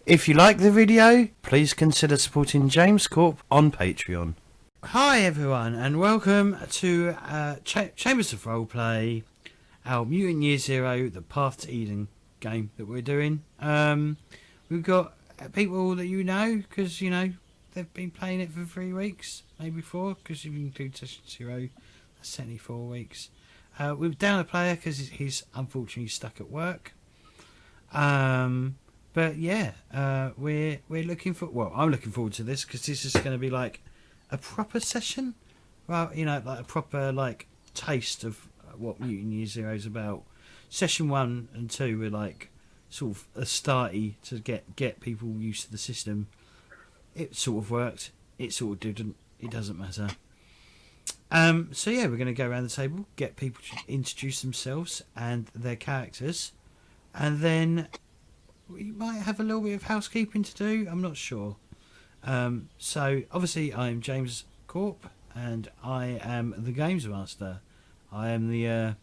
If you like the video, please consider supporting James Corp on Patreon. Hi everyone, and welcome to Chambers of Roleplay, our Mutant Year Zero, the Path to Eden game that we're doing. We've got people that you know, because, you know, they've been playing it for 3 weeks, maybe 4, because if you include Session 0, that's technically 4 weeks. We've down a player because he's unfortunately stuck at work. But yeah, we're looking for. Well, I'm looking forward to this because this is going to be like a proper session. Well, you know, like a proper like taste of what Mutant Year Zero is about. Session 1 and 2 were like sort of a starty to get people used to the system. It sort of worked. It sort of didn't. It doesn't matter. So yeah, we're going to go around the table, get people to introduce themselves and their characters, and then we might have a little bit of housekeeping to do. I'm not sure. So obviously I'm James Corp and I am the games master. I am the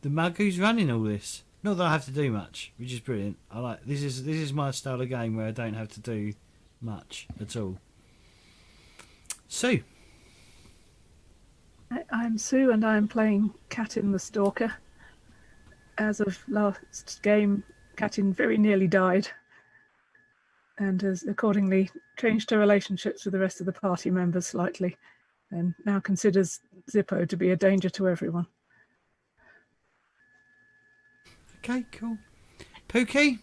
mug who's running all this. Not that I have to do much, which is brilliant. I like this is my style of game where I don't have to do much at all. Sue. I'm Sue and I'm playing Catin the Stalker. As of last game, Catin very nearly died and has accordingly changed her relationships with the rest of the party members slightly and now considers Zippo to be a danger to everyone. Okay, cool. Pookie?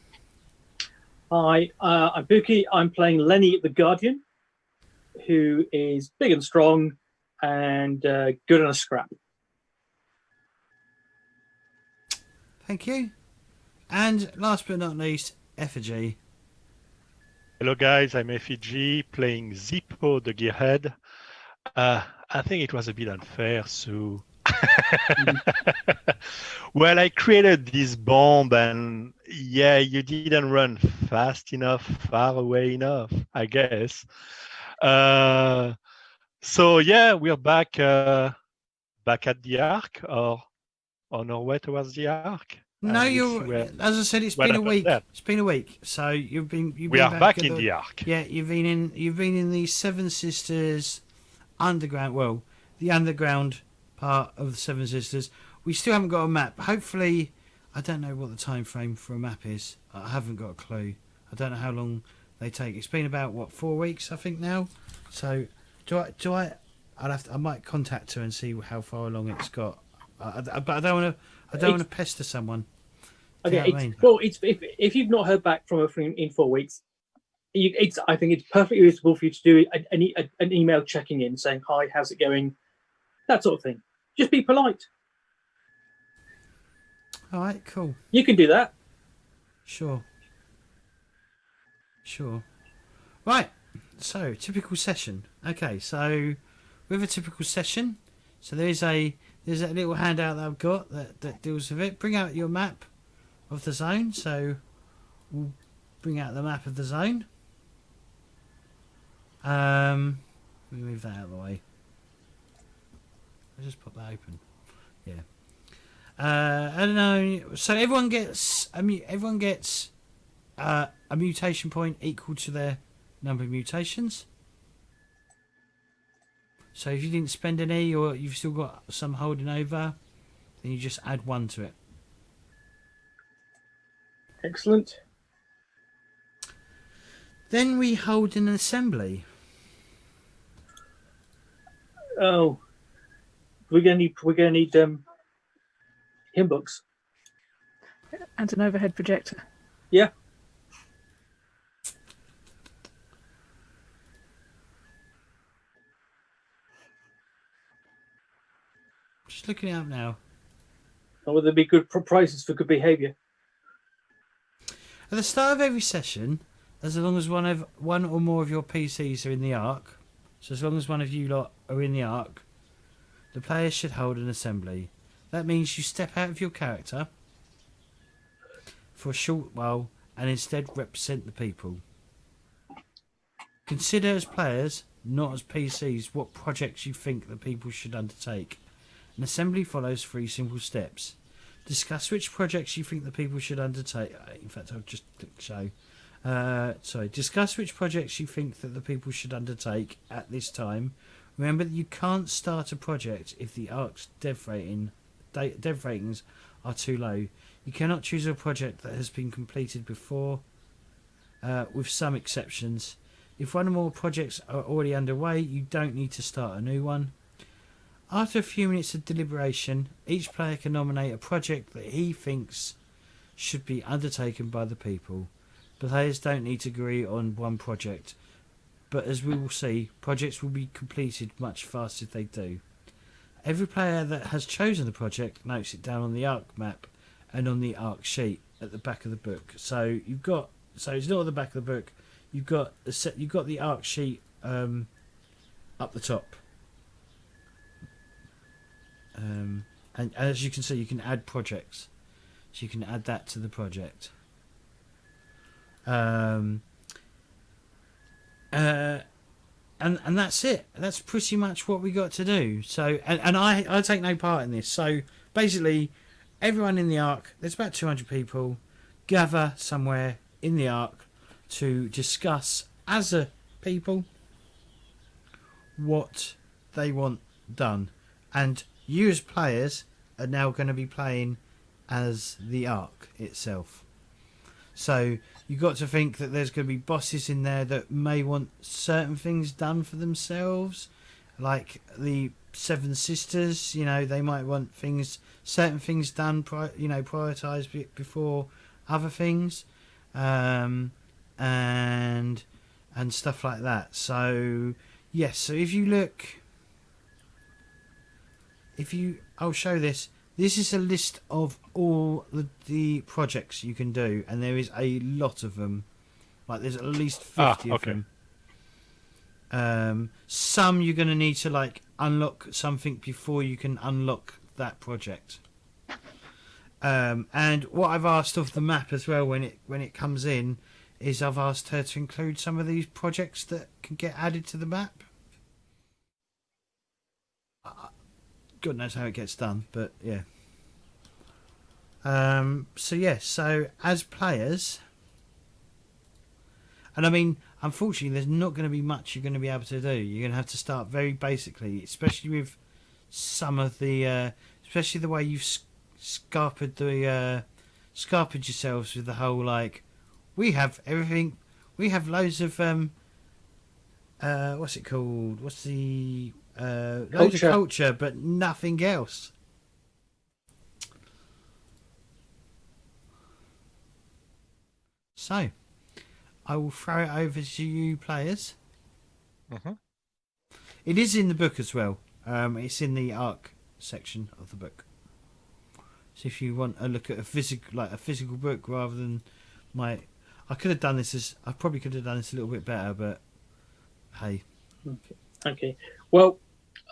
Hi, I'm Pookie. I'm playing Lenny the Guardian, who is big and strong and good on a scrap. Thank you. And last but not least, Effigy. Hello guys, I'm Effigy playing Zippo the Gearhead. I think it was a bit unfair, so... Well, I created this bomb and yeah, you didn't run fast enough, far away enough, I guess. So yeah, we're back at the Ark, or on our way towards the Ark. No, as I said, it's been a week. It's been a week. So you've been we are back in the Ark. Yeah, you've been in the Seven Sisters underground. Well, the underground part of the Seven Sisters. We still haven't got a map. Hopefully, I don't know what the time frame for a map is. I haven't got a clue. I don't know how long they take. It's been about 4 weeks, I think now. So I might contact her and see how far along it's got. But I don't want to pester someone. Okay, if you've not heard back from her in 4 weeks, I think it's perfectly reasonable for you to do an email checking in, saying hi, how's it going, that sort of thing. Just be polite. All right, cool. You can do that. Sure. Right. So typical session. Okay, so with a typical session, so there's a little handout that I've got that deals with it. Bring out your map of the zone. So we'll bring out the map of the zone. Let me move that out of the way. I'll just pop that open. Yeah. I don't know. So everyone gets a mutation point equal to their number of mutations. So if you didn't spend any, or you've still got some holding over, then you just add 1 to it. Excellent. Then we hold an assembly. Oh, we're gonna need hymn books And an overhead projector. Yeah. Just looking it up now. Or would there be good prizes for good behaviour? At the start of every session, as long as one or more of your PCs are in the Ark, so as long as one of you lot are in the Ark, the players should hold an assembly. That means you step out of your character for a short while and instead represent the people. Consider as players, not as PCs, what projects you think the people should undertake. An assembly follows 3 simple steps. Discuss which projects you think the people should undertake. In fact, I'll just click show. Sorry. Discuss which projects you think that the people should undertake at this time. Remember that you can't start a project if the ARC's dev ratings are too low. You cannot choose a project that has been completed before, with some exceptions. If one or more projects are already underway, you don't need to start a new one. After a few minutes of deliberation, each player can nominate a project that he thinks should be undertaken by the people. Players don't need to agree on one project, but as we will see, projects will be completed much faster if they do. Every player that has chosen the project notes it down on the ARC map and on the ARC sheet at the back of the book. So it's not at the back of the book. You've got the ARC sheet up the top. And as you can see, you can add projects. So you can add that to the project. And that's it. That's pretty much what we got to do. So and I take no part in this. So basically, everyone in the ARC, there's about 200 people, gather somewhere in the ARC to discuss as a people what they want done. And you as players are now going to be playing as the ARC itself. So you've got to think that there's going to be bosses in there that may want certain things done for themselves, like the Seven Sisters. You know, they might want certain things done, prioritised before other things, and stuff like that. So yes, so if you look, I'll show this. This is a list of all the projects you can do, and there is a lot of them. Like there's at least 50 of them. Some you're going to need to unlock something before you can unlock that project. And what I've asked of the map as well when it comes in is I've asked her to include some of these projects that can get added to the map. God knows how it gets done, but yeah. So as players, and I mean, unfortunately, there's not going to be much you're going to be able to do. You're going to have to start very basically, especially with some of the, especially the way you've scarpered yourselves with the whole we have everything, we have loads of what's it called? What's the loads of culture, but nothing else. So, I will throw it over to you players. Mm-hmm. It is in the book as well. It's in the ARC section of the book. So if you want a look at a physical book rather than I probably could have done this a little bit better, but hey. Okay. Well,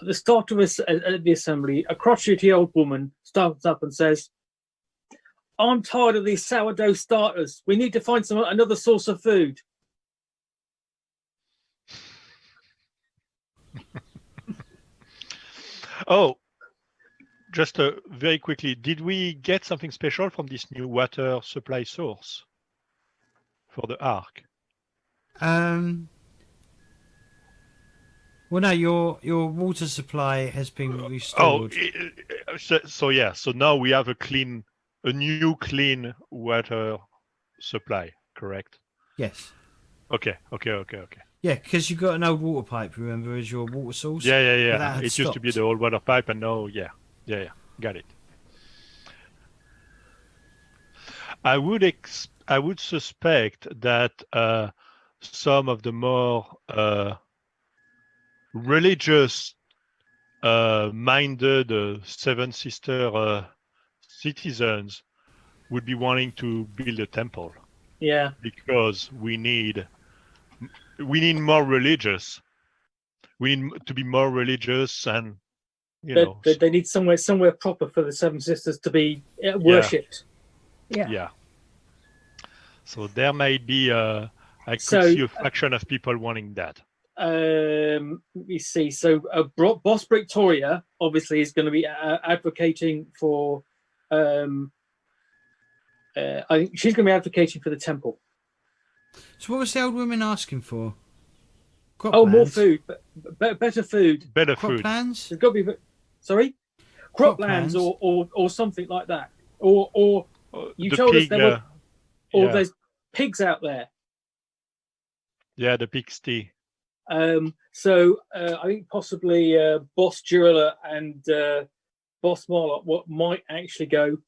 at the start of the assembly, a crotchety old woman stands up and says, "I'm tired of these sourdough starters. We need to find another source of food." Oh, just very quickly, did we get something special from this new water supply source for the ARC? Well, no, your water supply has been restored. So now we have a new clean water supply, correct? Yes. Okay. Yeah, because you've got an old water pipe, remember, as your water source. Yeah. It used to be the old water pipe, and now, yeah, got it. I would suspect that some of the more religious minded Seven Sister citizens would be wanting to build a temple. Yeah. Because we need more religious. We need to be more religious, and they need somewhere proper for the Seven Sisters to be worshipped. Yeah. So there might be I could see a fraction of people wanting that. Let me see. So Boss Victoria obviously is going to be advocating for. I think she's going to be advocating for the temple. So what was the old woman asking for? Crop Oh, more plans? food, better food. Better Crop food. plans? There's got to be. Sorry, Crop croplands plans? or something like that. Or you The told us pig, there were, or yeah. there's pigs out there. Yeah, the pig's tea. So I think possibly Boss Durla and Boss Marlock what might actually go.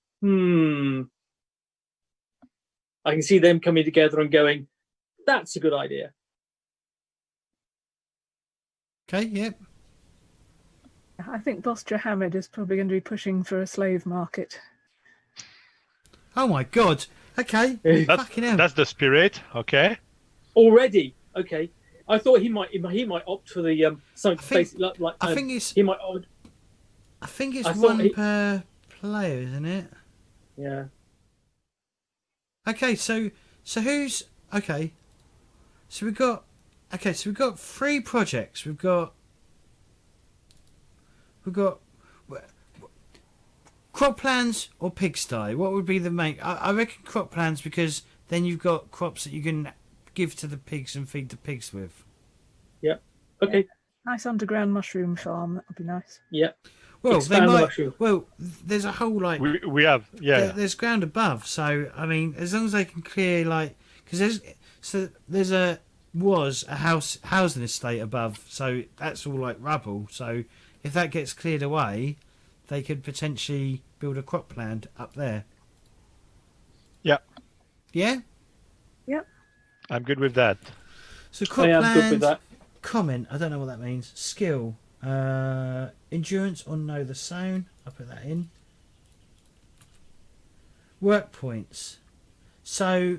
I can see them coming together and going, "That's a good idea." Okay, yep. I think Bostra Hamid is probably going to be pushing for a slave market. Oh my god. Okay. Fucking hell. That's the spirit. Okay. Already, okay. I thought he might opt for the something basically like I think it's he might opt. I think it's I thought one per player, isn't it? Yeah. Okay, so who's okay? So we've got 3 projects. We've got croplands or pigsty. What would be the main? I reckon croplands because then you've got crops that you can give to the pigs and feed the pigs with. Yeah. Okay. Nice underground mushroom farm. That would be nice. Yeah. Well, Expand the mushroom. Well, there's a whole like We have, yeah. there's ground above. So I mean, as long as they can clear like because there's a housing estate above, so that's all like rubble. So if that gets cleared away, they could potentially build a cropland up there. Yeah. Yeah. Yep. I'm good with that. So I am good with cropland that. comment. I don't know what that means. Skill, endurance or know the zone. I'll put that in. Work points. So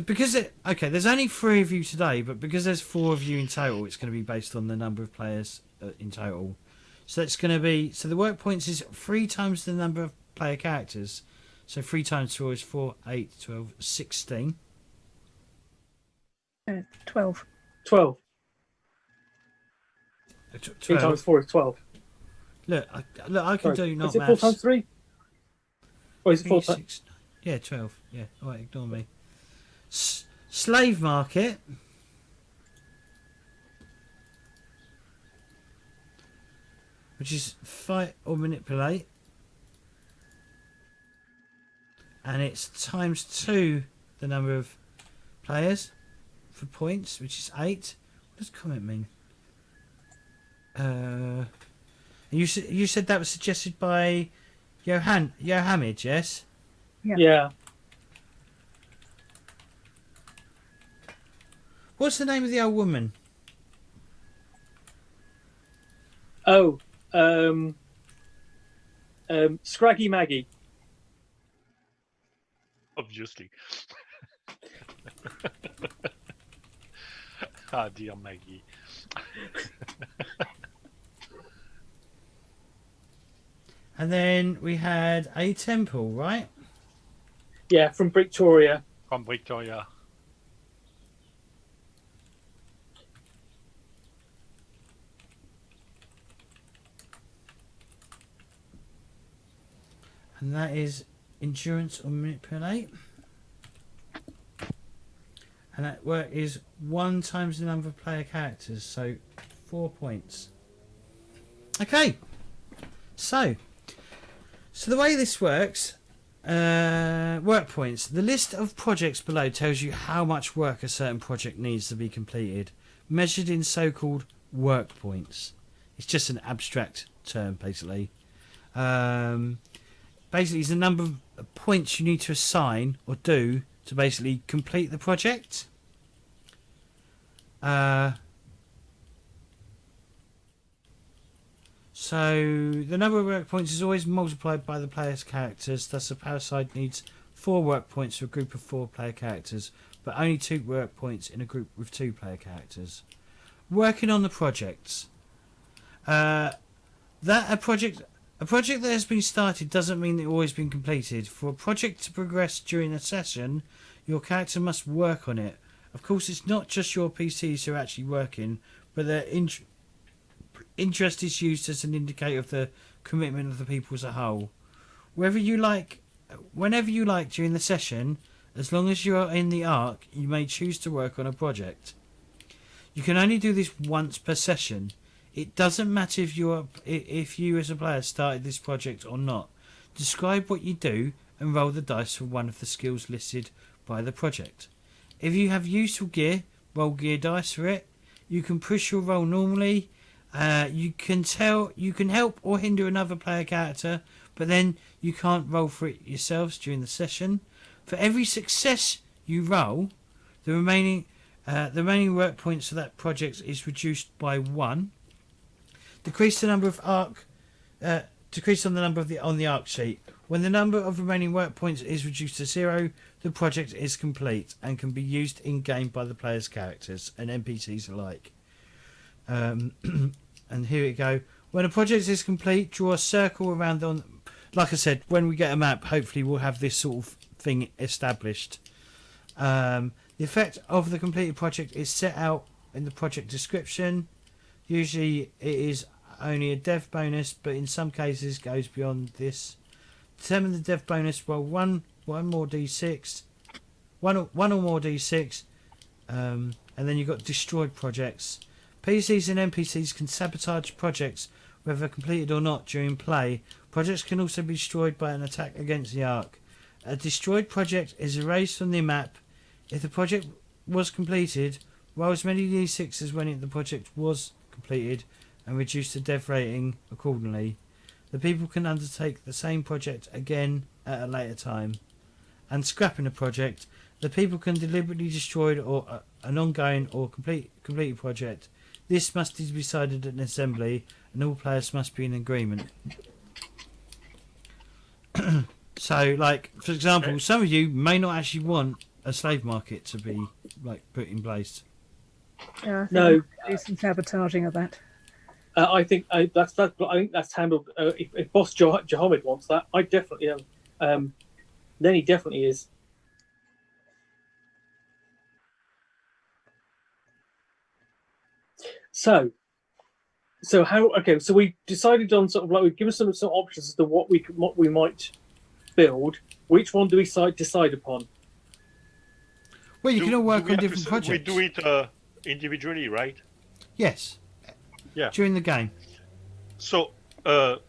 because there's only 3 of you today, but because there's 4 of you in total, it's going to be based on the number of players in total. So it's going to be the work points is 3 times the number of player characters. So 3 times 4 is 4, 8, 12, 16. 12. 12. 3 times 4 is 12. Look, I can do not Is it 4 maths. times 3? Or is it 4 times? 6, yeah, 12. Yeah, all right, ignore me. Slave market. Which is fight or manipulate. And it's times 2 the number of players for points, which is 8. What does comment mean? You said that was suggested by Yohamid, yes? Yeah. What's the name of the old woman? Oh, Scraggy Maggie. Obviously. Ah, dear Maggie. And then we had a temple, right? Yeah, from Victoria. From Victoria. And that is endurance or manipulate. And that work is 1 times the number of player characters, so 4 points. Okay. So the way this works, work points. The list of projects below tells you how much work a certain project needs to be completed, measured in so-called work points. It's just an abstract term, basically. Basically, it's the number of points you need to assign or do to basically complete the project. So the number of work points is always multiplied by the player's characters. Thus, the power side needs 4 work points for a group of 4 player characters, but only 2 work points in a group with 2 player characters. Working on the projects. A project that has been started doesn't mean it's always been completed. For a project to progress during a session, your character must work on it. Of course, it's not just your PCs who are actually working, but their interest is used as an indicator of the commitment of the people as a whole. Whenever you like during the session, As long as you are in the Ark, you may choose to work on a project. You can only do this once per session. It doesn't matter if you as a player started this project or not. Describe what you do and roll the dice for one of the skills listed by the project. If you have useful gear, roll gear dice for it. You can push your roll normally. You can help or hinder another player character, but then you can't roll for it yourselves during the session. For every success you roll, the remaining work points for that project is reduced by 1. Decrease on the number on the Ark sheet. When the number of remaining work points is reduced to 0, the project is complete and can be used in game by the player's characters and NPCs alike. And here we go. When a project is complete, draw a circle around on. Like I said, when we get a map, hopefully we'll have this sort of thing established. The effect of the completed project is set out in the project description. Usually it is only a dev bonus, but in some cases goes beyond this. Determine the dev bonus. Roll one or more d6, one or more d6, and then you've got destroyed projects. PCs and NPCs can sabotage projects, whether completed or not, during play. Projects can also be destroyed by an attack against the Ark. A destroyed project is erased from the map. If the project was completed, roll as many d6 as when the project was completed and reduce the dev rating accordingly. The people can undertake the same project again at a later time. And scrapping a project, the people can deliberately destroy an ongoing or completed project. This must be decided at an assembly, and all players must be in agreement. So, like, for example, some of you may not actually want a slave market to be put in place. Yeah, I think No. do some sabotaging of that. I think that's handled. If Boss Jahamid wants that, I definitely am. Then he definitely is. So how? Okay, so we decided on sort of like we've given some options as to what we might build. Which one do we decide upon? Well, you can all work on different projects. We do it individually, right? Yes. Yeah. During the game. So I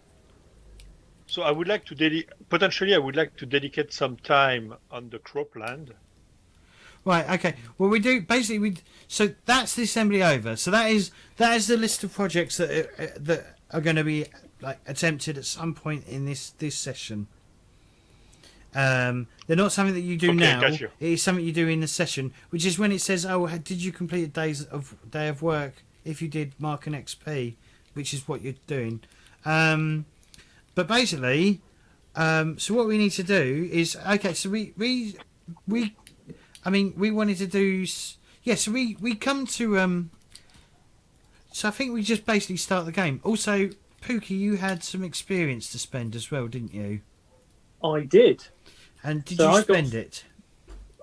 would like to I would like to dedicate some time on the cropland. Right. Okay. Well, we do basically. So that's the assembly over. So that is the list of projects that are going to be attempted at some point in this session. They're not something that you do now. Gotcha. It is something you do in the session, which is when it says, "Oh, did you complete a day of work?" If you did, mark an XP, which is what you're doing. But basically, so what we need to do is So we wanted to do. So we come to. So I think we just basically start the game. Also, Pookie, you had some experience to spend as well, didn't you? I did. And did you spend it?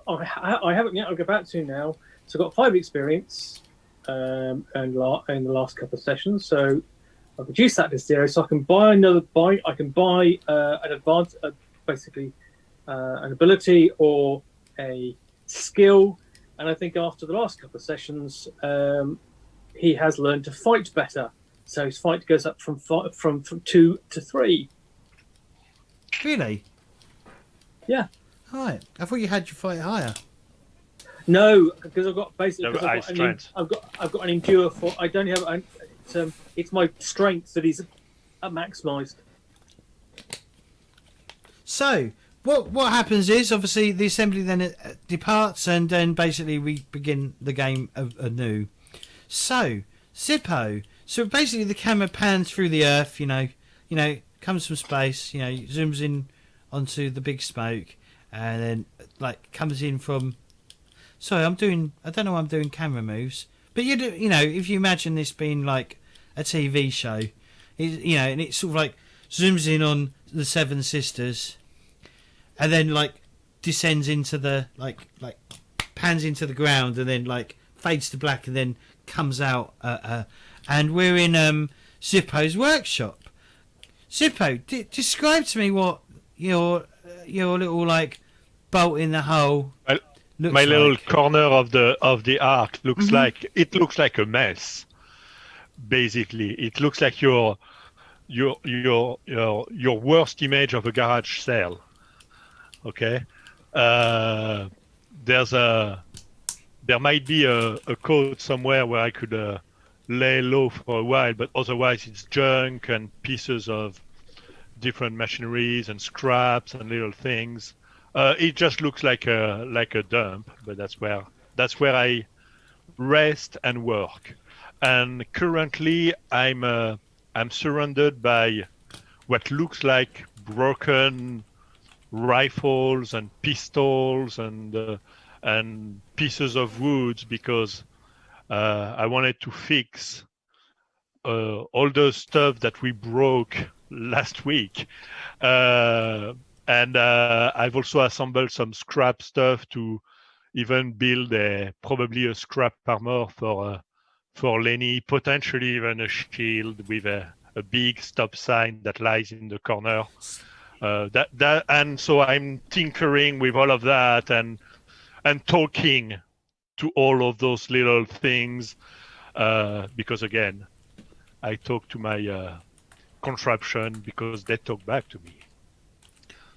I haven't yet. I'll go back to now. So I've got 5 experience. And in the last couple of sessions, so I've reduced that to 0. So I can buy I can buy an advance, basically an ability or a skill. And I think after the last couple of sessions, he has learned to fight better. So his fight goes up from 2 to 3. Really? Yeah. Right. I thought you had your fight higher. No, because I've got basically. I've got an endure for. I don't have. It's my strength that is maximised. So what happens is obviously the assembly then departs, and then basically we begin the game anew. So Zippo. So basically the camera pans through the earth. Comes from space. Zooms in onto the big smoke, and then comes in from. Sorry, I don't know why I'm doing camera moves. But if you imagine this being like a TV show, and it sort of zooms in on the 7 sisters, and then descends into the pans into the ground, and then fades to black, and then comes out. And we're in Zippo's workshop. Zippo, describe to me what your little bolt in the hole. Well, looks my little like. corner of the arc looks like a mess. Basically, it looks like your worst image of a garage sale. Okay, there might be a code somewhere where I could lay low for a while, but otherwise it's junk and pieces of different machineries and scraps and little things. It just looks like a dump, but that's where I rest and work. And currently I'm surrounded by what looks like broken rifles and pistols and pieces of wood because I wanted to fix all the stuff that we broke last week. And I've also assembled some scrap stuff to even build probably a scrap armor for Lenny, potentially even a shield with a big stop sign that lies in the corner. And so I'm tinkering with all of that and talking to all of those little things because again, I talk to my contraption because they talk back to me.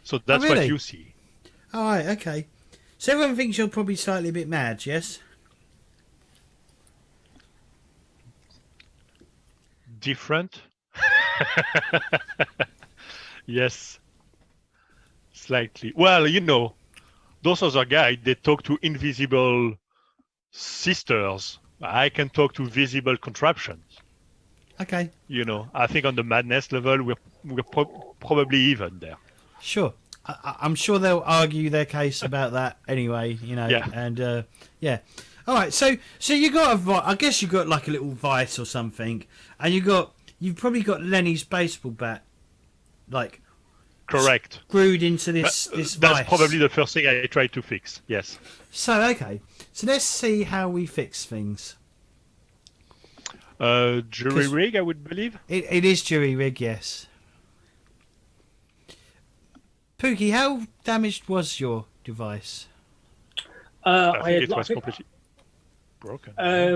So that's really? what you see. All right, okay. So everyone thinks you're probably slightly a bit mad, yes? Different? Yes. Slightly. Well, those other guys, they talk to invisible sisters. I can talk to visible contraptions. Okay. I think on the madness level, we're probably even there. Sure. I'm sure they'll argue their case about that anyway, Yeah. And yeah. All right. So you got I guess you got like a little vice or something, and you've probably got Lenny's baseball bat, like correct, screwed into this vice. That's probably the first thing I tried to fix. Yes. So okay. So let's see how we fix things. Jury rig, I would believe. It is jury rig, yes. Pookie, how damaged was your device? I think it was completely broken. I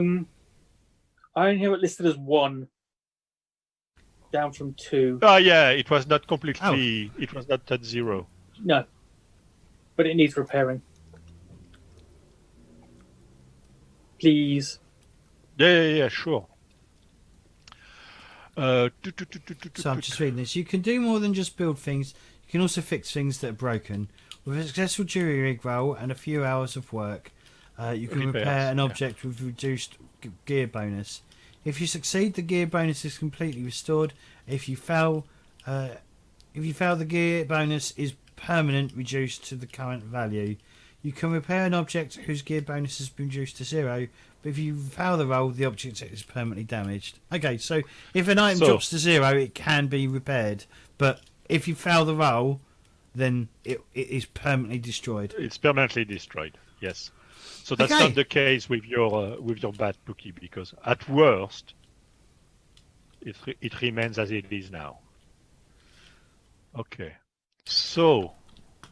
only have it listed as 1, down from 2. Oh yeah, it was not completely. It was not at 0. No, but it needs repairing. Please. Yeah, sure. So I'm just reading this. You can do more than just build things. You can also fix things that are broken. With a successful jury rig roll and a few hours of work, you can repair an object with reduced gear bonus. If you succeed, the gear bonus is completely restored. If you fail, the gear bonus is permanent, reduced to the current value. You can repair an object whose gear bonus has been reduced to 0, but if you fail the roll, the object is permanently damaged. Okay, so if an item drops to 0, it can be repaired, but if you fail the roll, then it is permanently destroyed. It's permanently destroyed. Yes. So that's not the case with your bat, Pookie, because at worst, it remains as it is now. Okay. So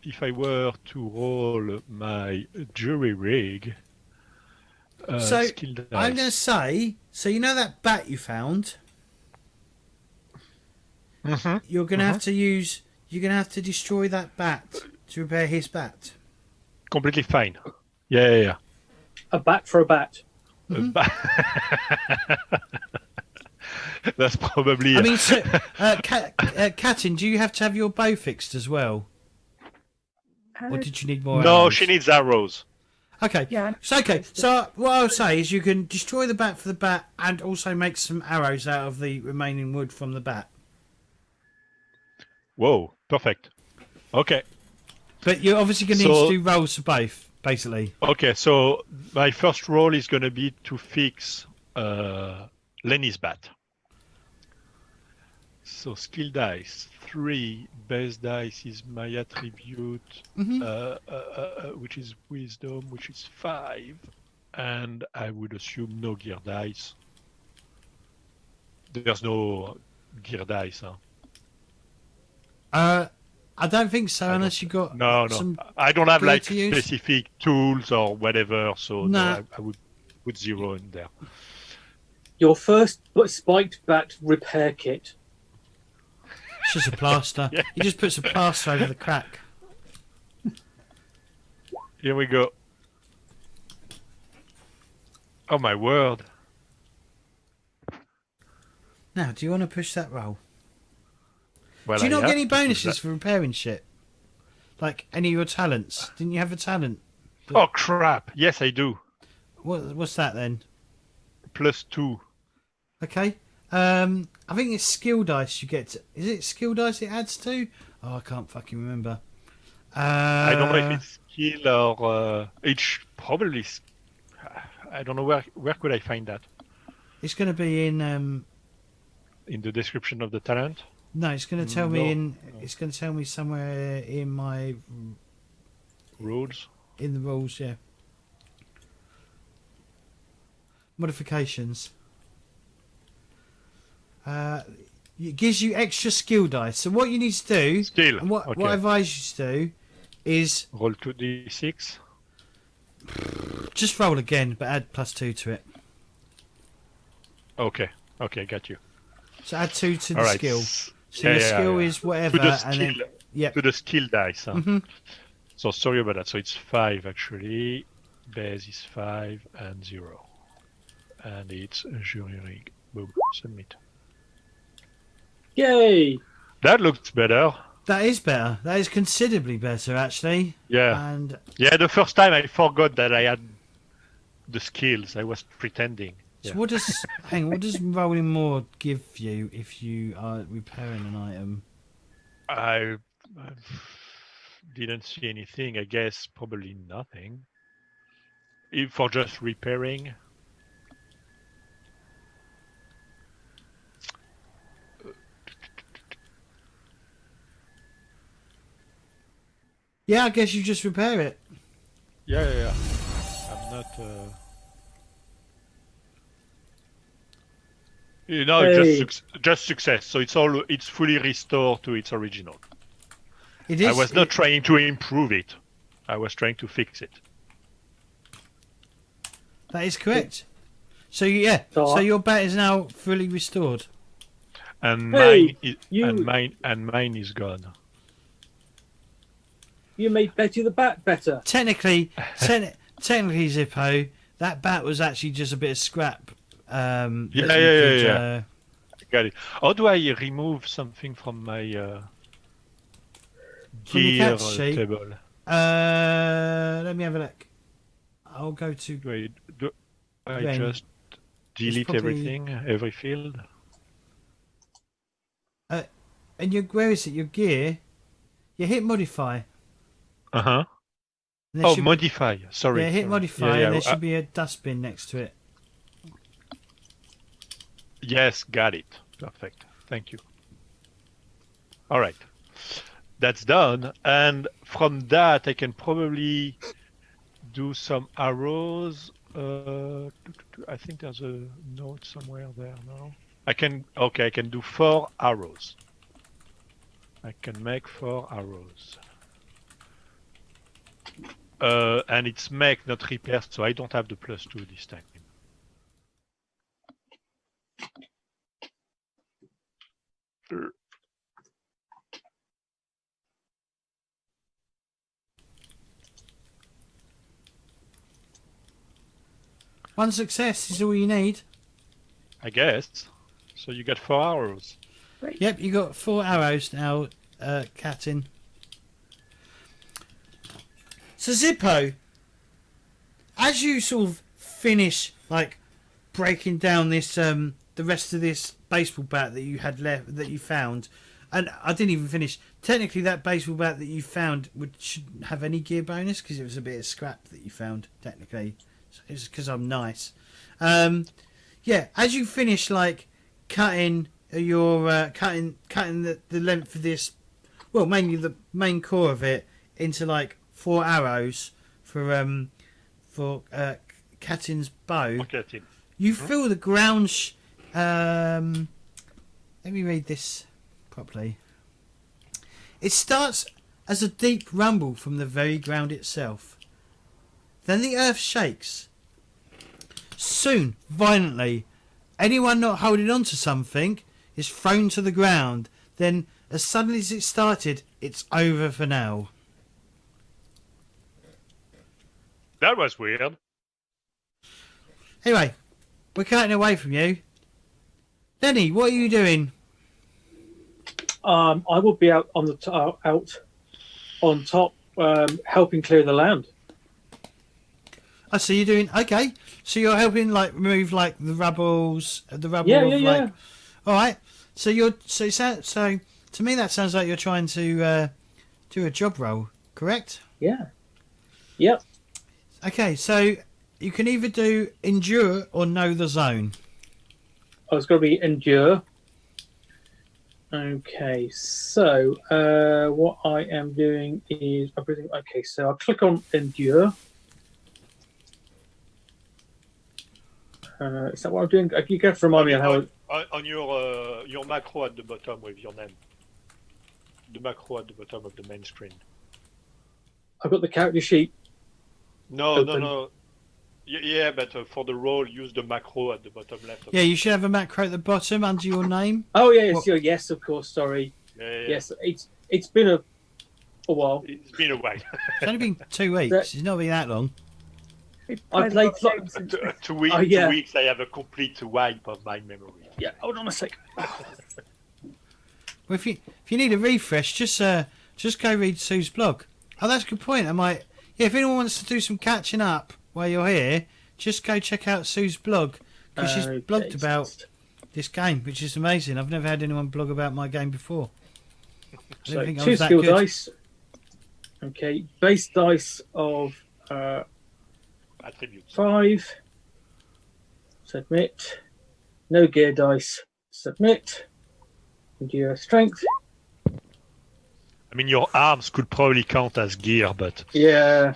if I were to roll my jury rig, so skill dice. I'm going to say, so you know that bat you found? Mm-hmm. You're going to have to use. You're going to have to destroy that bat to repair his bat. Completely fine. Yeah. A bat for a bat. Mm-hmm. That's probably. I mean, so, Katin, do you have to have your bow fixed as well, or did you need more? No, arrows? she needs arrows. Okay. Yeah. So what I'll say is you can destroy the bat for the bat and also make some arrows out of the remaining wood from the bat. Whoa, perfect. Okay. But you're obviously going to need to do rolls for both, basically. Okay, so my first roll is going to be to fix Lenny's bat. So skill dice 3, base dice is my attribute, which is wisdom, which is 5, and I would assume no gear dice. There's no gear dice, huh? I don't think so, unless you got No. some. I don't have gear like to use? specific tools or whatever, so Nah. no, I would put 0 in there. Your first spiked bat repair kit. It's just a plaster. Yeah. He just puts a plaster over the crack. Here we go. Oh my word. Now, do you want to push that roll? Well, Do you not I get any have to push bonuses that. for repairing shit? Like any of your talents? Didn't you have a talent? Oh crap! Yes, I do. What's that then? +2. Okay. I think it's skill dice you get. Is it skill dice it adds to? Oh, I can't fucking remember. I don't know if it's skill or each. Probably. I don't know where could I find that It's going to be in. in the description of the talent. No, it's going to tell me No. It's going to tell me somewhere in my Roads. in the rules. Yeah. Modifications. It gives you extra skill dice. So what you need to do, Skill. and what Okay. I advise you to do, is Roll 2d6. just roll again, but add +2 to it. Okay. Okay, got you. So add 2 to the All right. skill. So your skill is whatever, to the and then skill. yep. To the skill dice. Huh? Mhm. So sorry about that. So it's 5 actually. Base is 5 and 0. And it's jury rig. Boom. Submit. Yay! That looks better. That is better. That is considerably better, actually. Yeah. And Yeah, the first time I forgot that I had the skills. I was pretending. so Yeah. what does hang on, what does rolling more give you if you are repairing an item? I didn't see anything. I guess probably nothing. If for just repairing. Yeah, I guess you just repair it. Yeah. I'm not. You know, Hey. just success. So it's fully restored to its original. It is. I was not trying to improve it. I was trying to fix it. That is correct. So yeah, So so your bat is now fully restored. And Hey, mine is gone. You made Betty the Bat better. Technically, Zippo, that bat was actually just a bit of scrap. Yeah. Uh, Got it. How do I remove something from my From your gear cat sheet? table? Let me have a look. I'll go to. Do I Then just delete probably- everything, every field? And where is it? Your gear. You hit modify. Uh-huh. And there Oh, should- modify. Sorry. Yeah, hit sorry. modify, Yeah, and there should be a dustbin next to it. Yes, got it. Perfect. Thank you. All right. That's done. And from that, I can probably do some arrows. I think there's a note somewhere there now. I can do 4 arrows. I can make 4 arrows. And it's make, not repair, so I don't have the +2 this time. One success is all you need. I guess. So you get 4 arrows. Yep, you got 4 arrows now, Catin. So Zippo, as you sort of finish like breaking down this the rest of this baseball bat that you had left that you found, and I didn't even finish. Technically, that baseball bat that you found shouldn't have any gear bonus because it was a bit of scrap that you found. Technically, so it's because I'm nice. Yeah, as you finish like cutting your cutting the length of this, well, mainly the main core of it into like 4 arrows for Catin's bow. Okay, team. You feel the ground. Let me read this properly. It starts as a deep rumble from the very ground itself. Then the earth shakes. Soon, violently, anyone not holding on to something is thrown to the ground. Then, as suddenly as it started, it's over for now. That was weird. Anyway, we're cutting away from you. Lenny, what are you doing? I will be out on the out on top, helping clear the land. I see you're doing okay. So you're helping like remove like the rubble. Yeah. All right. So so to me that sounds like you're trying to do a job role, correct? Yeah. Yep. Okay, so you can either do endure or know the zone. Oh, it's got to be endure. Okay, so what I am doing is okay. So I'll click on endure. Is that what I'm doing? You have to remind me on how. On your macro at the bottom with your name. The macro at the bottom of the main screen. I've got the character sheet. No. Yeah, but for the role, use the macro at the bottom left. Yeah, you should have a macro at the bottom under your name. Oh yes, yes, of course. Sorry. Yeah. Yes, it's been a while. It's been a while. It's only been 2 weeks. It's not been that long. I played 2 weeks. 2 weeks. I have a complete wipe of my memory. Yeah. Hold on a sec. Well, if you need a refresh, just go read Sue's blog. Oh, that's a good point. If anyone wants to do some catching up while you're here, just go check out Sue's blog because she's blogged about this game, which is amazing. I've never had anyone blog about my game before. I So think I 2 was that skill good. dice. Okay, base dice of Attributes. 5. Submit. No gear dice. Submit. Endure strength. I mean, your arms could probably count as gear, but... Yeah.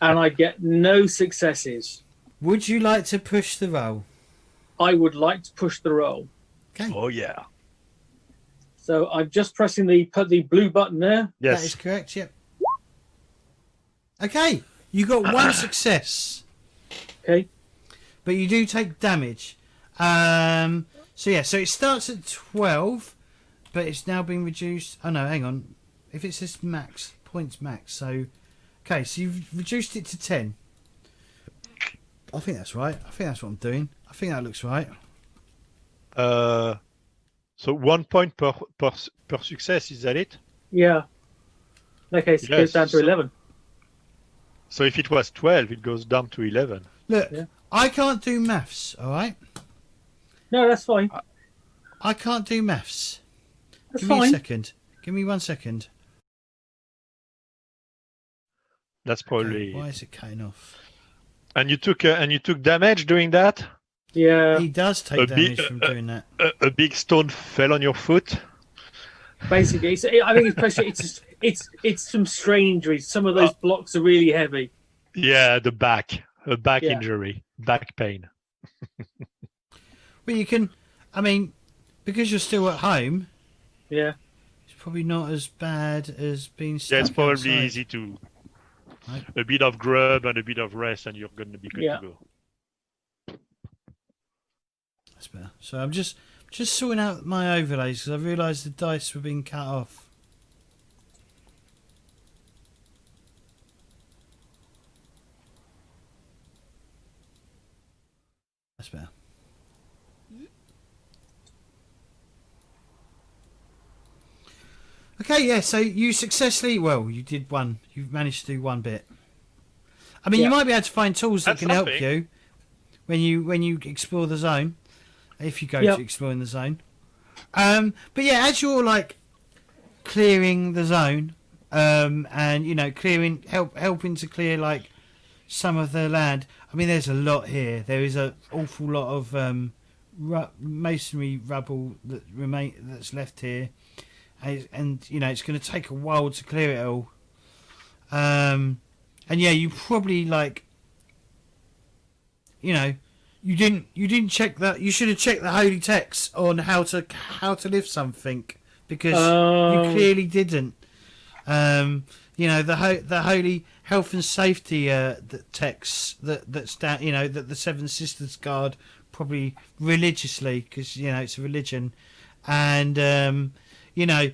And I get no successes. Would you like to push the roll? I would like to push the roll. Okay. Oh, yeah. So I'm just pressing the blue button there. That is Yes. correct, yep. Okay, you got 1 success, Okay. but you do take damage. So it starts at 12, but it's now been reduced. Oh no, hang on. If it says max, points max, so... Okay, so you've reduced it to 10. I think that's right. I think that's what I'm doing. I think that looks right. So 1 point per success, is that it? Yeah. Okay, so it goes Yes, down to so- 11. So if it was 12, it goes down to 11. Look, Yeah. I can't do maths, alright? No, that's fine. I can't do maths. That's Give me a fine. second. Give me 1 second. That's probably... Why is it cutting off? And you took damage doing that? Yeah. He does take A damage bit- from doing that. A big stone fell on your foot? Basically, I think it's some strange reasons. Some of those blocks are really heavy. Yeah, the back. A back Yeah. injury. Back pain. Well, you can... I mean, because you're still at home, Yeah. it's probably not as bad as being stuck Yeah, it's probably outside. easy to... Right. A bit of grub and a bit of rest and you're going to be good Yeah. to go. That's better. So I'm just sorting out my overlays because I realised the dice were being cut off. That's better. Okay, yeah, so you successfully... Well, you did one. You've managed to do one bit. I mean, you Yeah. might be able to find tools that That's can help something. you when you explore the zone. If you go Yep. to exploring the zone. But yeah, as you're like clearing the zone, and you know, helping to clear like some of the land. I mean, there's a lot here. There is an awful lot of masonry rubble that's left here, and you know, it's going to take a while to clear it all. And yeah, you probably like, you know, you didn't check that. You should have checked the holy text on how to lift something because Oh. you clearly didn't. You know, the holy health and safety texts that's down. You know, that the Seven Sisters guard probably religiously, because you know it's a religion, and you know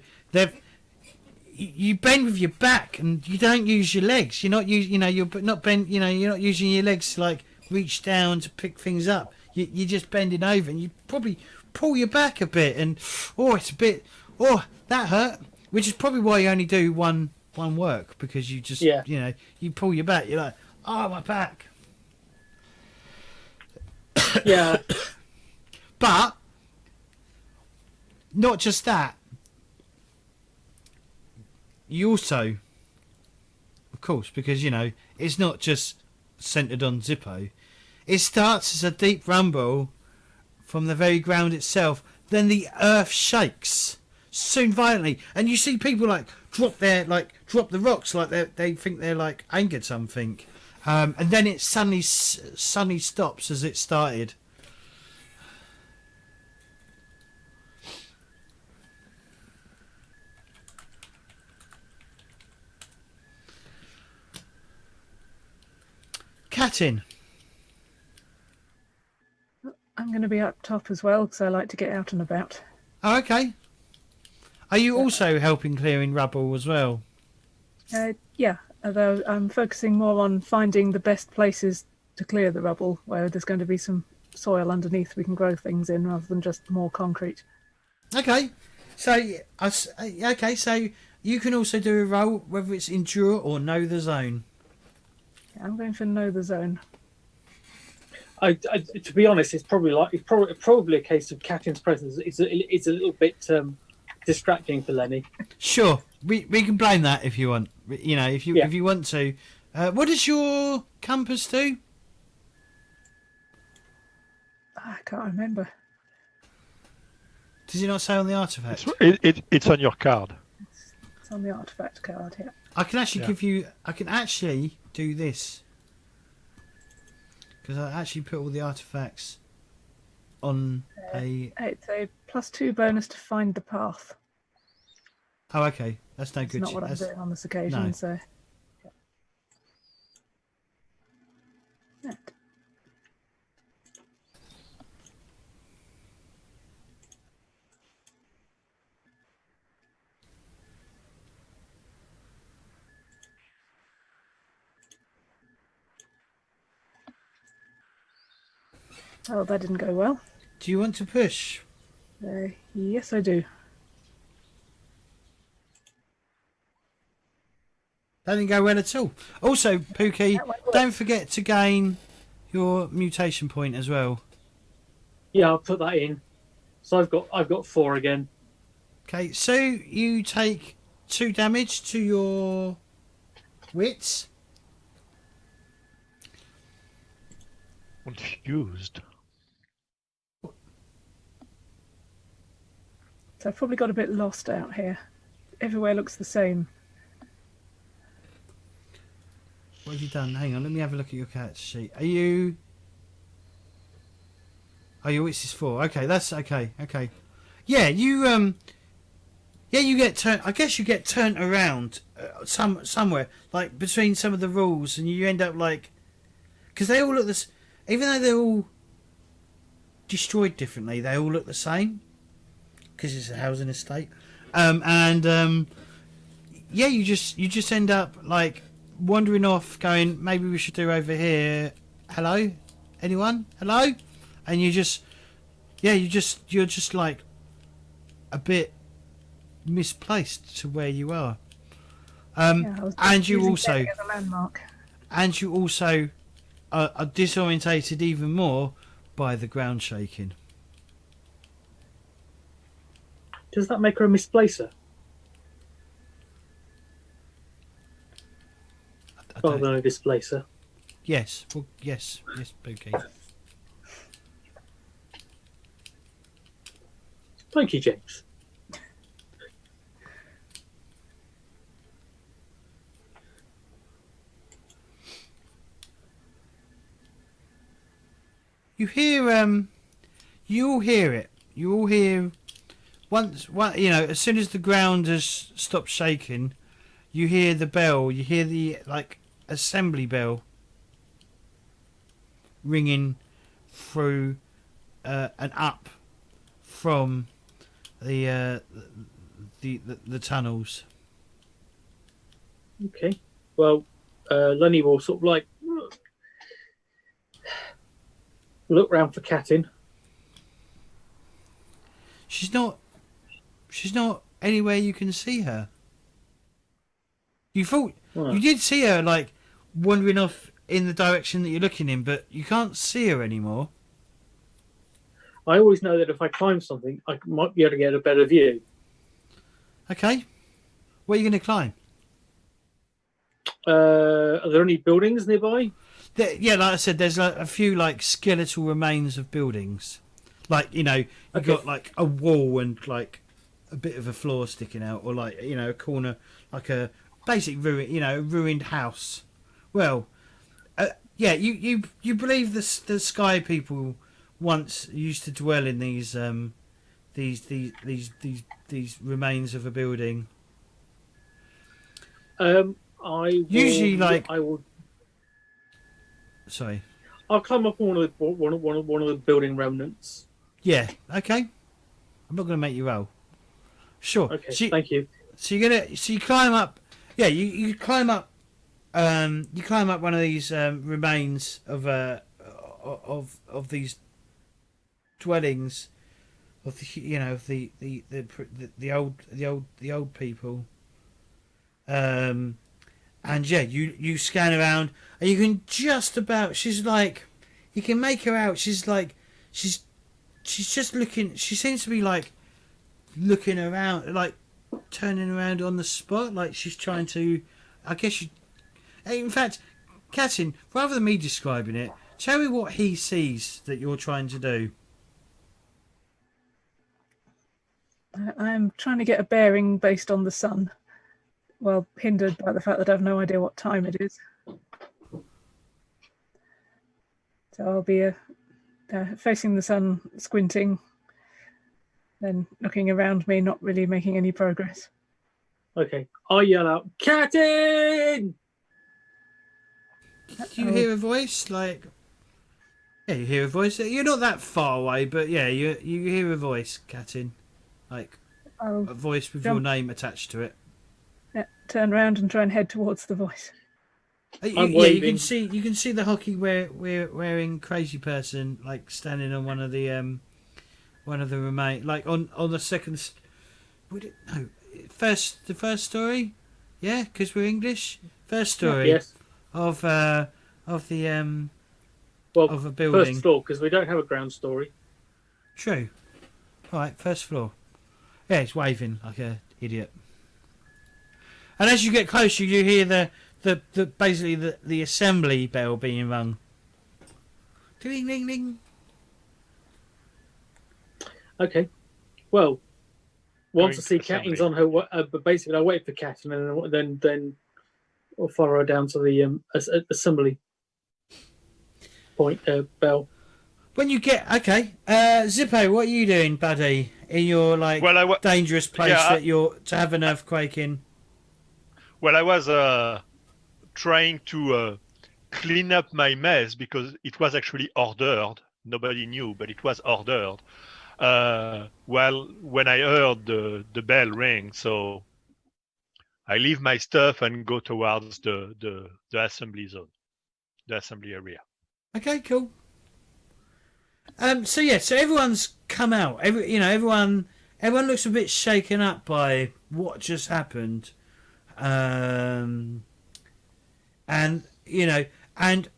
you bend with your back and you don't use your legs. You're not you're not bend. You know, you're not using your legs to like reach down to pick things up. You're just bending over, and you probably pull your back a bit, and it's a bit that hurt. Which is probably why you only do one work, because you just you know, you pull your back. You're like, oh, my back. Yeah. But not just that. You also, of course, because you know it's not just centered on Zippo. It starts as a deep rumble from the very ground itself. Then the earth shakes, soon violently, and you see people like drop the rocks, like they think they're like angered something, and then it suddenly stops as it started. Catin. I'm going to be up top as well because I like to get out and about. Oh, okay. Are you also helping clearing rubble as well? Yeah, although I'm focusing more on finding the best places to clear the rubble, where there's going to be some soil underneath we can grow things in rather than just more concrete. Okay. So you can also do a roll, whether it's endure or know the zone. I'm going for know the zone. To be honest, it's probably a case of Catin's presence. It's a little bit distracting for Lenny. Sure, we can blame that if you want. You know, if you want to. What does your compass do? I can't remember. Does it not say on the artifact? It's on your card. It's on the artifact card, yeah. I can actually give you. I can actually do this because I actually put all the artifacts on a. It's a +2 bonus to find the path. Oh, okay. That's no It's good. not what I'm doing on this occasion, No. so. Yeah. Oh, that didn't go well. Do you want to push? Yes, I do. That didn't go well at all. Also, Pookie, don't forget to gain your mutation point as well. Yeah, I'll put that in. So I've got 4 again. Okay, so you take 2 damage to your wits. Confused. So I've probably got a bit lost out here. Everywhere looks the same. What have you done? Hang on, let me have a look at your character sheet. Are you... Oh, your wits is 4. Okay, that's okay. Okay. Yeah, you you get turned. I guess you get turned around somewhere, like between some of the rules, and you end up like, because they all look this. Even though they're all destroyed differently, they all look the same. Because it's a housing estate, yeah, you just end up like wandering off, going, maybe we should do over here. Hello, anyone? Hello, and you're just like a bit misplaced to where you are. And you also as a landmark. And you also are disorientated even more by the ground shaking. Does that make her a misplacer? Rather than a displacer? Yes. Well, yes, Pookie. Thank you, James. You hear you all hear it. You all hear as soon as the ground has stopped shaking, you hear the bell. You hear the assembly bell ringing through and up from the tunnels. Okay. Well, Lenny will sort of like look round for Katin. She's not anywhere you can see her. You thought you did see her like wandering off in the direction that you're looking in, but you can't see her anymore. I always know that if I climb something, I might be able to get a better view. Okay. What are you going to climb? Are there any buildings nearby? Yeah, like I said, there's a few like skeletal remains of buildings. Like, you've got like a wall and like a bit of a floor sticking out, or like, a corner, like a basic ruined house. Well, you believe the sky people once used to dwell in these remains of a building. I will. Sorry. I'll climb up one of the building remnants. Yeah. Okay. I'm not going to make you roll. Sure. Okay. Thank you. So you climb up. Yeah. You climb up. You climb up one of these remains of these dwellings of the old people. And yeah, you scan around and you can just about. She's like, you can make her out. She's like, she's just looking. She seems to be like looking around, like turning around on the spot, like she's trying to. I guess you. In fact, Katin, rather than me describing it, tell me what he sees that you're trying to do. I'm trying to get a bearing based on the sun. Well, hindered by the fact that I have no idea what time it is. So I'll be facing the sun, squinting, then looking around me, not really making any progress. Okay. I yell out, Katin! You hear a voice? Like, yeah, you hear a voice. You're not that far away, but yeah, you hear a voice, Katin. Like, a voice with your name attached to it. Yeah, turn around and try and head towards the voice. You can see the hockey wearing crazy person like standing on one of the remain, like on the second. The first story, yeah, because we're English. First story, yes. of a building. First floor, because we don't have a ground story. True. All right, first floor. Yeah, it's waving like a idiot. And as you get closer, you hear the assembly bell being rung. Ding ding ding. Okay. Well, once I see assembly. Katin's on her, but basically I wait for Katin and then I'll follow her down to the assembly point bell. When you get Zippo, what are you doing, buddy? In your dangerous place that you're to have an earthquake in. Well, I was trying to clean up my mess because it was actually ordered. Nobody knew, but it was ordered. Well, when I heard the bell ring, so I leave my stuff and go towards the assembly zone, the assembly area. Okay, cool. So everyone's come out. Everyone looks a bit shaken up by what just happened. And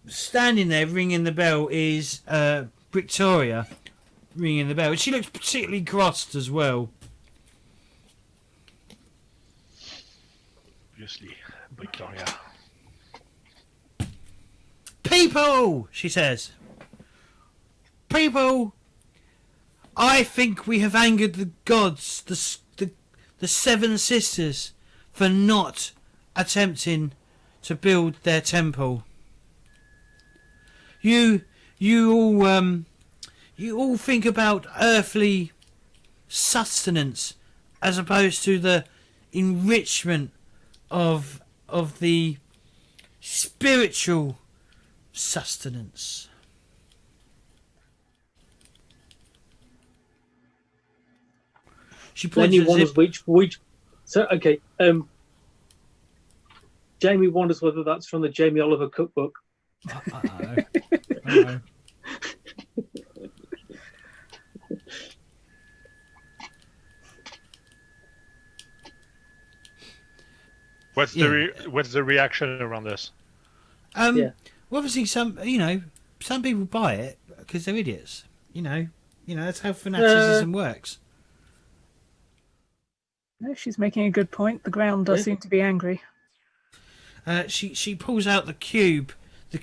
standing there ringing the bell is Victoria ringing the bell. She looks particularly crossed as well. Obviously, Victoria. People, she says. People, I think we have angered the gods, the seven sisters, for not attempting to build their temple. You all think about earthly sustenance as opposed to the enrichment of the spiritual sustenance. She points Lenny at wonders Zip. which. So okay. Jamie wonders whether that's from the Jamie Oliver cookbook. Uh-oh. What's the reaction around this? Yeah. Well, obviously, some people buy it because they're idiots. That's how fanaticism works. No, she's making a good point. The ground does seem to be angry. She pulls out the cube of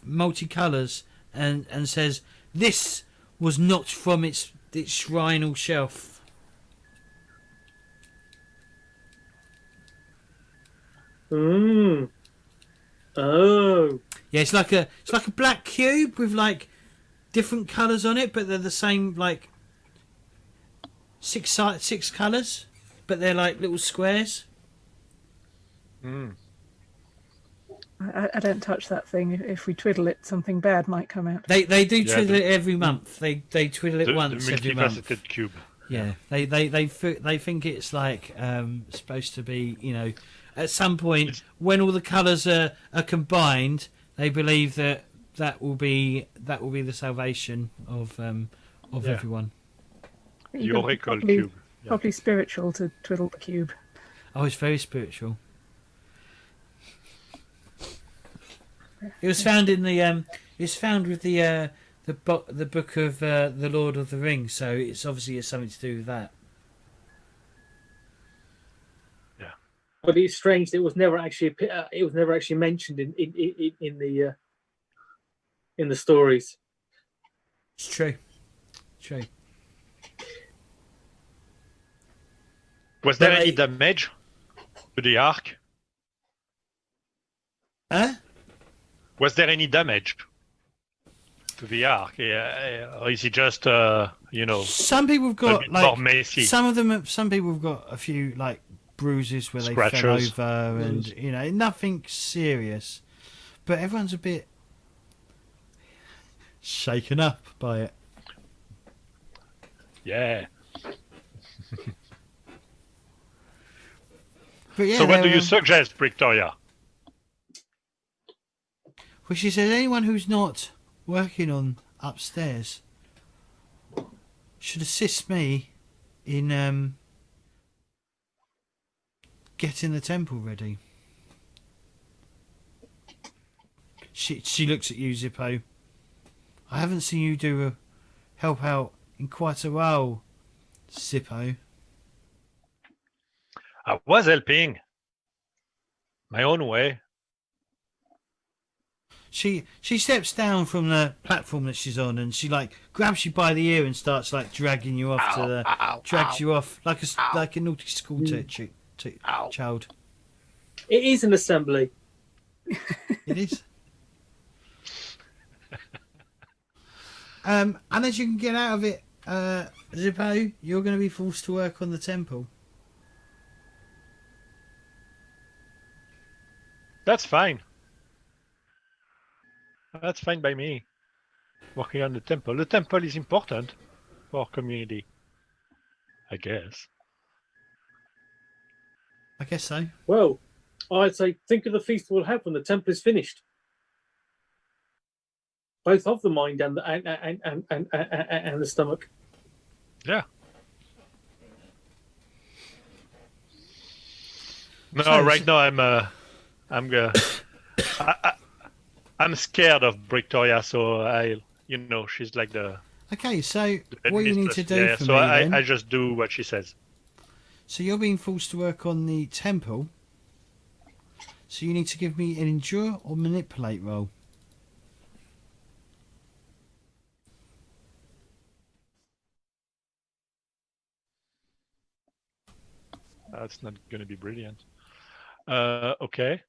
multicolours, and says, "This was not from its shrinal shelf." Oh. Yeah, it's like a black cube with like different colours on it, but they're the same, like six colours, but they're like little squares. I don't touch that thing. If we twiddle it, something bad might come out. They do twiddle it every month. They twiddle it once every month. The multifaceted cube. Yeah, they think it's like supposed to be, at some point when all the colours are combined, they believe that will be the salvation of everyone. The oracle cube. Probably spiritual to twiddle the cube. Oh, it's very spiritual. It was found in the it's found with the book of the Lord of the Rings, so it's obviously something to do with that. Yeah, but it's strange that it was never actually mentioned in the stories. It's true. Was there any damage to the ark? Huh? Was there any damage to the ark? Or is it just Some people have got more messy? Some people have got a few like bruises where Scratches. they fell over, and nothing serious, but everyone's a bit shaken up by it. Yeah. But yeah, So what do you suggest, Victoria? Well, she says anyone who's not working on upstairs should assist me in getting the temple ready. She looks at you, Zippo. I haven't seen you help out in quite a while, Zippo. I was helping my own way. She steps down from the platform that she's on, and she like grabs you by the ear and starts like dragging you off you off like a naughty school child. It is an assembly. It is. And as you can get out of it, Zippo, you're going to be forced to work on the temple. That's fine. That's fine by me. Working on the temple. The temple is important for our community, I guess. I guess so. Well, I'd say think of the feast we'll have when the temple is finished. Both of the mind and the stomach. Yeah. No, So- right now I'm scared of Victoria, so she's like the Okay, so what you need to do yeah, for so me I then? just do what she says. So you're being forced to work on the temple. So you need to give me an endure or manipulate roll. That's not going to be brilliant. Okay.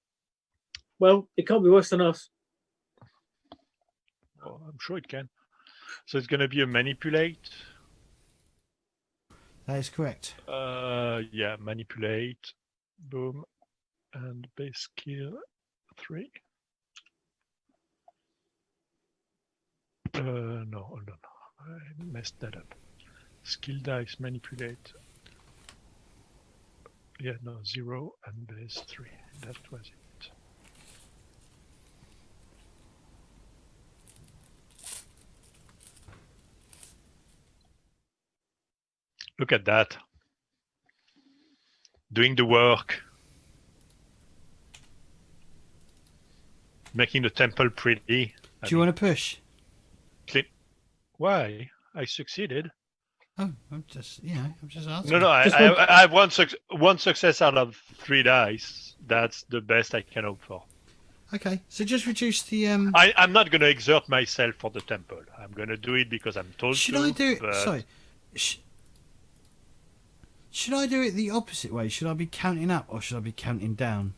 Well, it can't be worse than us. Well, I'm sure it can. So it's going to be a manipulate. That is correct. Yeah, manipulate. Boom. And base skill 3. No, hold on. I messed that up. Skill dice, manipulate. Yeah, no, 0 and base 3. That was it. Look at that. Doing the work. Making the temple pretty. Do you want to push? Why? I succeeded. Oh, I'm just asking. No, I have one success out of 3 dice. That's the best I can hope for. Okay, so just reduce the. I'm not going to exert myself for the temple. I'm going to do it because I'm told Should to. I do it? But... Sorry. Should I do it the opposite way? Should I be counting up or should I be counting down?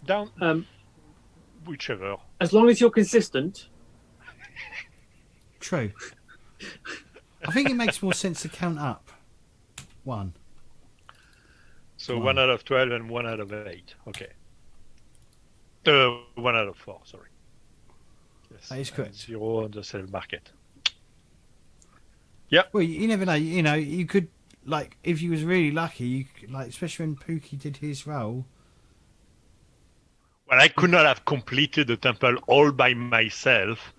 Down. Whichever. As long as you're consistent. True. I think it makes more sense to count up. 1. So 1. 1 out of 12 and 1 out of 8. Okay. 1 out of 4. Sorry. Yes. That is correct. 0 on the sell market. Yep. Well, you never know. You know, you could like if you was really lucky. You could, like, especially when Pookie did his role. Well, I could not have completed the temple all by myself.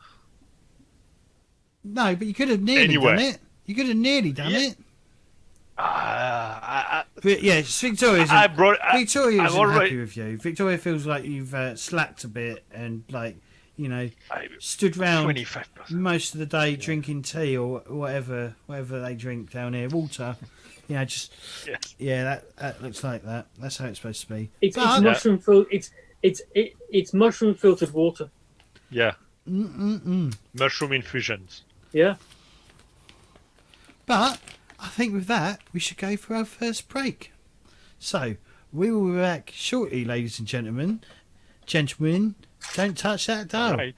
No, but you could have nearly done it. You could have nearly done it. But yeah, Victoria's happy with you. Victoria feels like you've slacked a bit and like stood round 25%. most of the day drinking tea or whatever they drink down here, water. Just that looks like that. That's how it's supposed to be. It's mushroom filled. It's mushroom filtered water. Yeah. Mushroom infusions. Yeah. But I think with that, we should go for our first break. So, we will be back shortly, ladies and gentlemen. Gentlemen, don't touch that dial. Right.